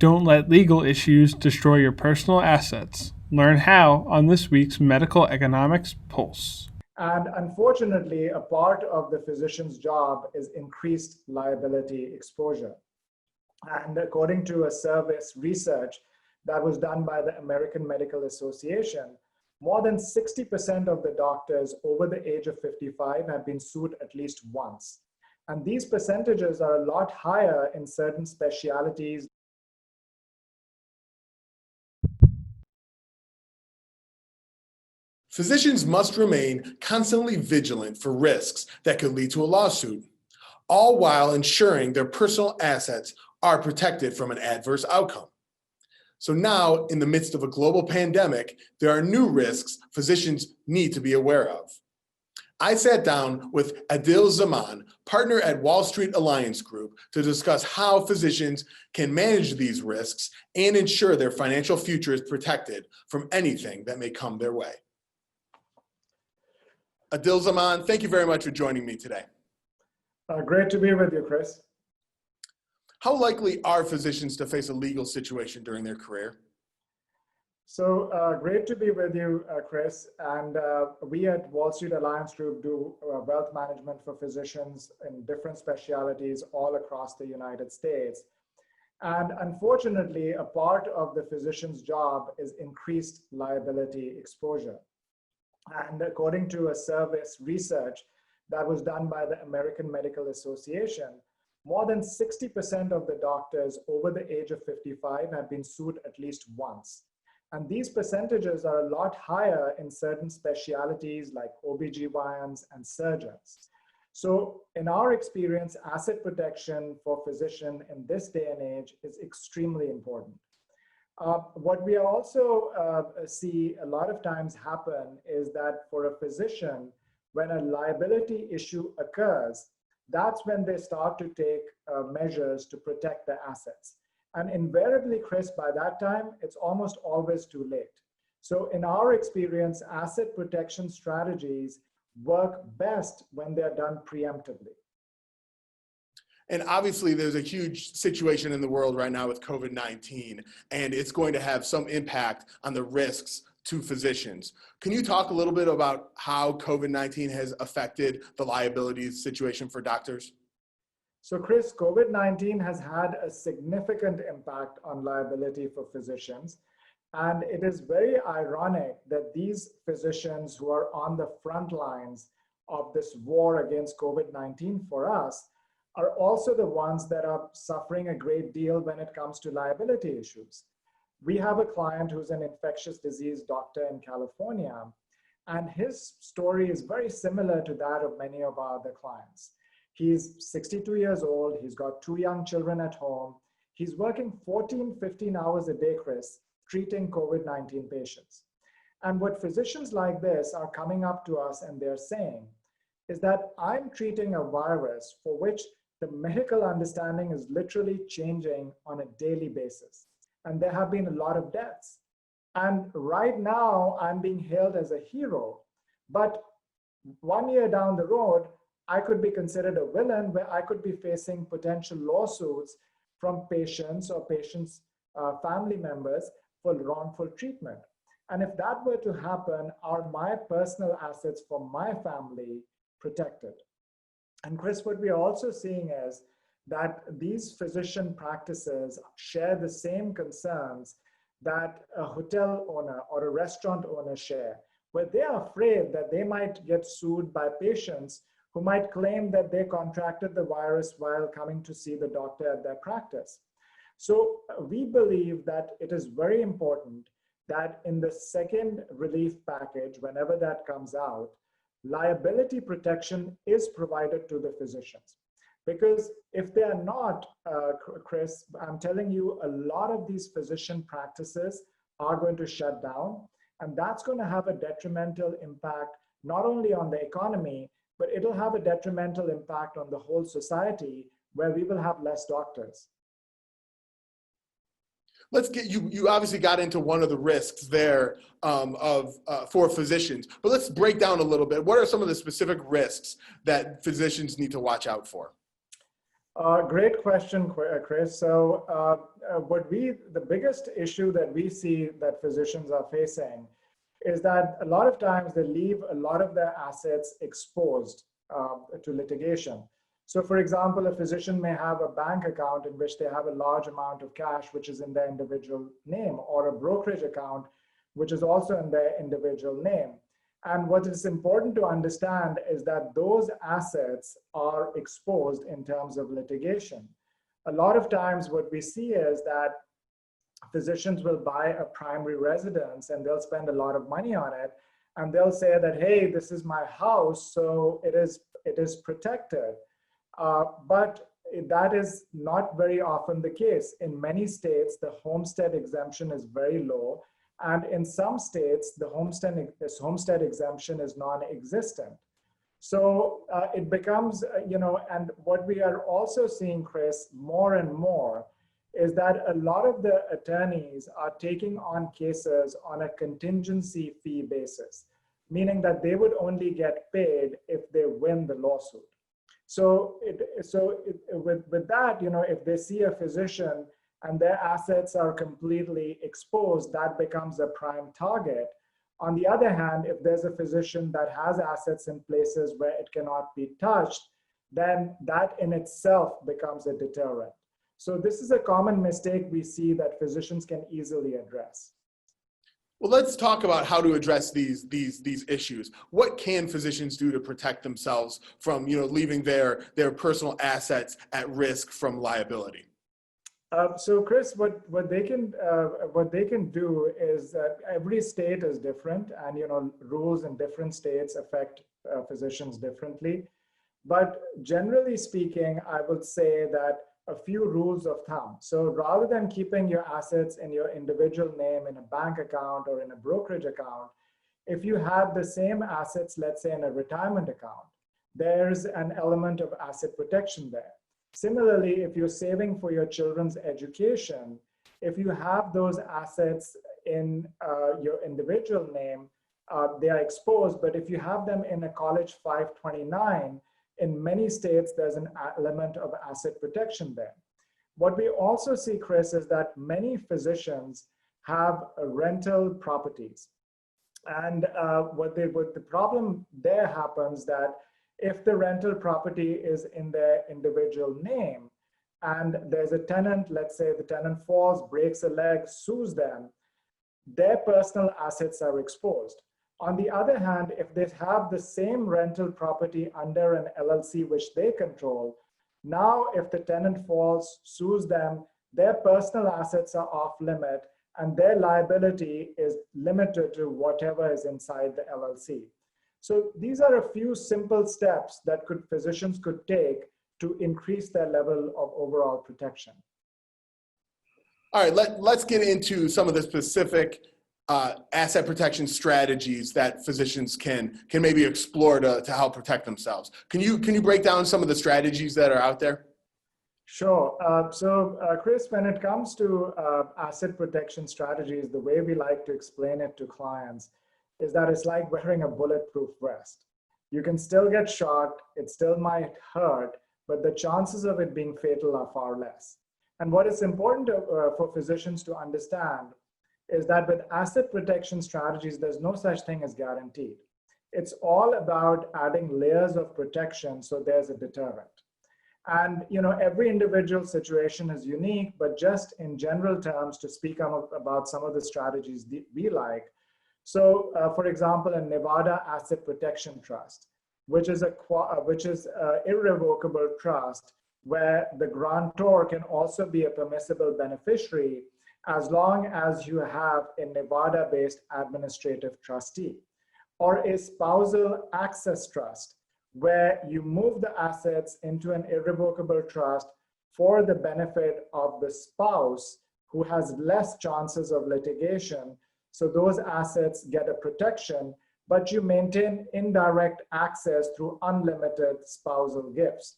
Don't let legal issues destroy your personal assets. Learn how on this week's Medical Economics Pulse. And unfortunately, a part of the physician's job is increased liability exposure. And according to a service research that was done by the American Medical Association, more than 60% of the doctors over the age of 55 have been sued at least once. And these percentages are a lot higher in certain specialties. Physicians must remain constantly vigilant for risks that could lead to a lawsuit, all while ensuring their personal assets are protected from an adverse outcome. So now, in the midst of a global pandemic, there are new risks physicians need to be aware of. I sat down with Aadil Zaman, partner at Wall Street Alliance Group, to discuss how physicians can manage these risks and ensure their financial future is protected from anything that may come their way. Aadil Zaman, thank you very much for joining me today. Great to be with you, Chris. How likely are physicians to face a legal situation during their career? So great to be with you, Chris. And we at Wall Street Alliance Group do wealth management for physicians in different specialties all across the United States. And unfortunately, a part of the physician's job is increased liability exposure. And according to a service research that was done by the American Medical Association, more than 60% of the doctors over the age of 55 have been sued at least once. And these percentages are a lot higher in certain specialties like OBGYNs and surgeons. So in our experience, asset protection for physician in this day and age is extremely important. What we also see a lot of times happen is that for a physician, when a liability issue occurs, that's when they start to take measures to protect their assets. And invariably, Chris, by that time, it's almost always too late. So in our experience, asset protection strategies work best when they're done preemptively. And obviously, there's a huge situation in the world right now with COVID-19, and it's going to have some impact on the risks to physicians. Can you talk a little bit about how COVID-19 has affected the liability situation for doctors? So Chris, COVID-19 has had a significant impact on liability for physicians. And it is very ironic that these physicians who are on the front lines of this war against COVID-19 for us are also the ones that are suffering a great deal when it comes to liability issues. We have a client who's an infectious disease doctor in California, and his story is very similar to that of many of our other clients. He's 62 years old, he's got 2 young children at home, he's working 14, 15 hours a day, Chris, treating COVID-19 patients. And what physicians like this are coming up to us and they're saying is that I'm treating a virus for which the medical understanding is literally changing on a daily basis. And there have been a lot of deaths. And right now, I'm being hailed as a hero. But 1 year down the road, I could be considered a villain where I could be facing potential lawsuits from patients or patients' family members for wrongful treatment. And if that were to happen, are my personal assets for my family protected? And Chris, what we're also seeing is that these physician practices share the same concerns that a hotel owner or a restaurant owner share, where they are afraid that they might get sued by patients who might claim that they contracted the virus while coming to see the doctor at their practice. So we believe that it is very important that in the second relief package, whenever that comes out, liability protection is provided to the physicians. Because if they are not, Chris, I'm telling you, a lot of these physician practices are going to shut down, and that's going to have a detrimental impact, not only on the economy, but it'll have a detrimental impact on the whole society where we will have less doctors. Let's get you obviously got into one of the risks there for physicians, but let's break down a little bit. What are some of the specific risks that physicians need to watch out for? Great question, Chris. So, the biggest issue that we see that physicians are facing is that a lot of times they leave a lot of their assets exposed to litigation. So, for example, a physician may have a bank account in which they have a large amount of cash, which is in their individual name, or a brokerage account, which is also in their individual name. And what is important to understand is that those assets are exposed in terms of litigation. A lot of times what we see is that physicians will buy a primary residence and they'll spend a lot of money on it. And they'll say that, hey, this is my house, so it is protected. But that is not very often the case. In many states, the homestead exemption is very low. And in some states, the homestead exemption is non-existent. So it becomes, and what we are also seeing, Chris, more and more is that a lot of the attorneys are taking on cases on a contingency fee basis, meaning that they would only get paid if they win the lawsuit. So, with that, if they see a physician and their assets are completely exposed, that becomes a prime target. On the other hand, if there's a physician that has assets in places where it cannot be touched, then that in itself becomes a deterrent. So this is a common mistake we see that physicians can easily address. Well, let's talk about how to address these issues. What can physicians do to protect themselves from leaving their personal assets at risk from liability? So, Chris, what they can do is that every state is different, and rules in different states affect physicians differently. But generally speaking, I would say that a few rules of thumb. So rather than keeping your assets in your individual name in a bank account or in a brokerage account, if you have the same assets, let's say in a retirement account, there's an element of asset protection there. Similarly, if you're saving for your children's education, if you have those assets in your individual name, they are exposed. But if you have them in a college 529, in many states, there's an element of asset protection there. What we also see, Chris, is that many physicians have rental properties. And what the problem there happens that if the rental property is in their individual name and there's a tenant, let's say the tenant falls, breaks a leg, sues them, their personal assets are exposed. On the other hand, if they have the same rental property under an LLC which they control, now if the tenant falls, sues them, their personal assets are off limit and their liability is limited to whatever is inside the LLC. So these are a few simple steps that physicians could take to increase their level of overall protection. All right, let's get into some of the specific asset protection strategies that physicians can maybe explore to help protect themselves. Can you break down some of the strategies that are out there? Sure. Chris, when it comes to asset protection strategies, the way we like to explain it to clients is that it's like wearing a bulletproof vest. You can still get shot, it still might hurt, but the chances of it being fatal are far less. And what is important for physicians to understand is that with asset protection strategies, there's no such thing as guaranteed. It's all about adding layers of protection so there's a deterrent. And every individual situation is unique, but just in general terms to speak about some of the strategies we like. So for example, a Nevada Asset Protection Trust, which is an irrevocable trust where the grantor can also be a permissible beneficiary as long as you have a Nevada-based administrative trustee, or a spousal access trust, where you move the assets into an irrevocable trust for the benefit of the spouse who has less chances of litigation. So those assets get a protection, but you maintain indirect access through unlimited spousal gifts.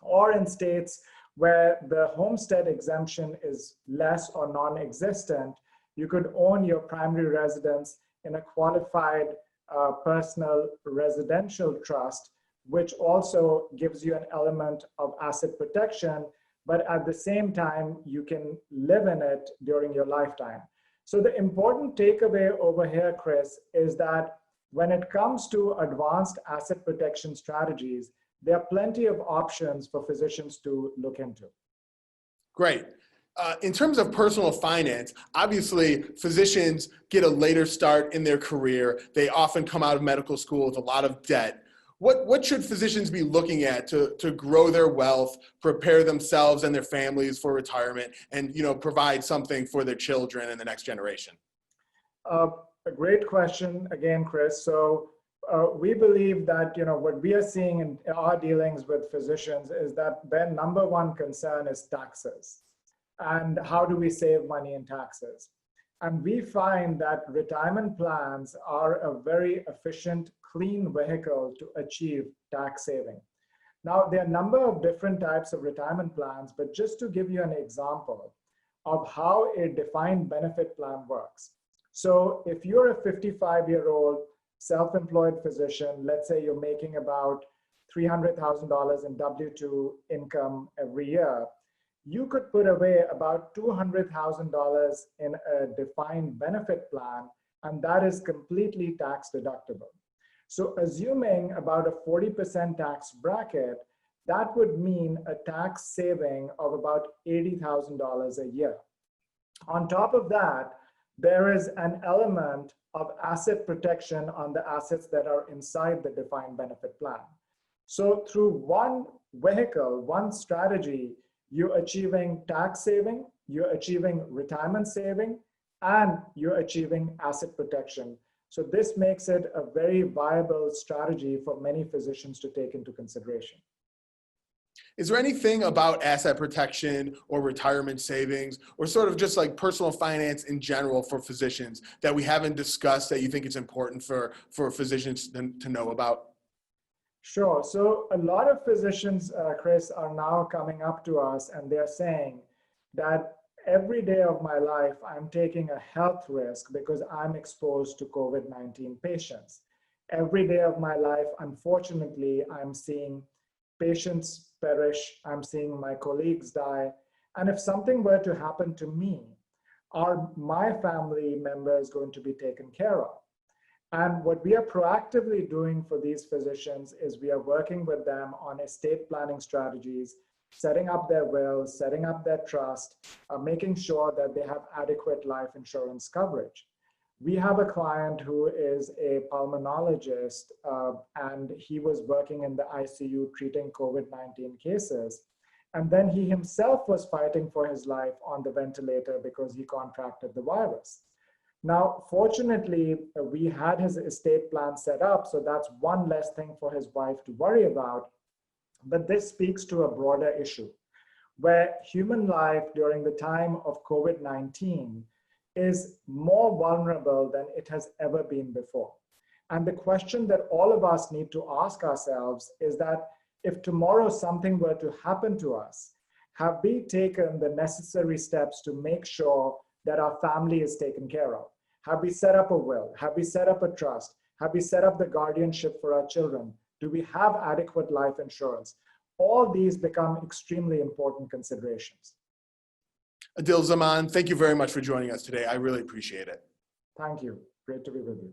Or in states where the homestead exemption is less or non-existent, you could own your primary residence in a qualified personal residential trust which also gives you an element of asset protection, but at the same time, you can live in it during your lifetime. So the important takeaway over here, Chris, is that when it comes to advanced asset protection strategies, there are plenty of options for physicians to look into. Great. In terms of personal finance, obviously physicians get a later start in their career. They often come out of medical school with a lot of debt. What should physicians be looking at to grow their wealth, prepare themselves and their families for retirement, and provide something for their children and the next generation? A great question again, Chris. So we believe that what we are seeing in our dealings with physicians is that their number one concern is taxes. And how do we save money in taxes? And we find that retirement plans are a very efficient, clean vehicle to achieve tax saving. Now, there are a number of different types of retirement plans, but just to give you an example of how a defined benefit plan works. So if you're a 55-year-old self-employed physician, let's say you're making about $300,000 in W-2 income every year, you could put away about $200,000 in a defined benefit plan, and that is completely tax deductible. So assuming about a 40% tax bracket, that would mean a tax saving of about $80,000 a year. On top of that, there is an element of asset protection on the assets that are inside the defined benefit plan. So through one vehicle, one strategy, you're achieving tax saving, you're achieving retirement saving, and you're achieving asset protection. So this makes it a very viable strategy for many physicians to take into consideration. Is there anything about asset protection or retirement savings or sort of just like personal finance in general for physicians that we haven't discussed that you think it's important for physicians to know about? Sure. So a lot of physicians, Chris, are now coming up to us and they're saying that every day of my life, I'm taking a health risk because I'm exposed to COVID-19 patients. Every day of my life, unfortunately, I'm seeing patients perish, I'm seeing my colleagues die. And if something were to happen to me, are my family members going to be taken care of? And what we are proactively doing for these physicians is we are working with them on estate planning strategies, setting up their wills, setting up their trust, making sure that they have adequate life insurance coverage. We have a client who is a pulmonologist, and he was working in the ICU treating COVID-19 cases. And then he himself was fighting for his life on the ventilator because he contracted the virus. Now, fortunately, we had his estate plan set up, so that's one less thing for his wife to worry about. But this speaks to a broader issue, where human life during the time of COVID-19 is more vulnerable than it has ever been before. And the question that all of us need to ask ourselves is that if tomorrow something were to happen to us, have we taken the necessary steps to make sure that our family is taken care of? Have we set up a will? Have we set up a trust? Have we set up the guardianship for our children? Do we have adequate life insurance? All these become extremely important considerations. Aadil Zaman, thank you very much for joining us today. I really appreciate it. Thank you. Great to be with you.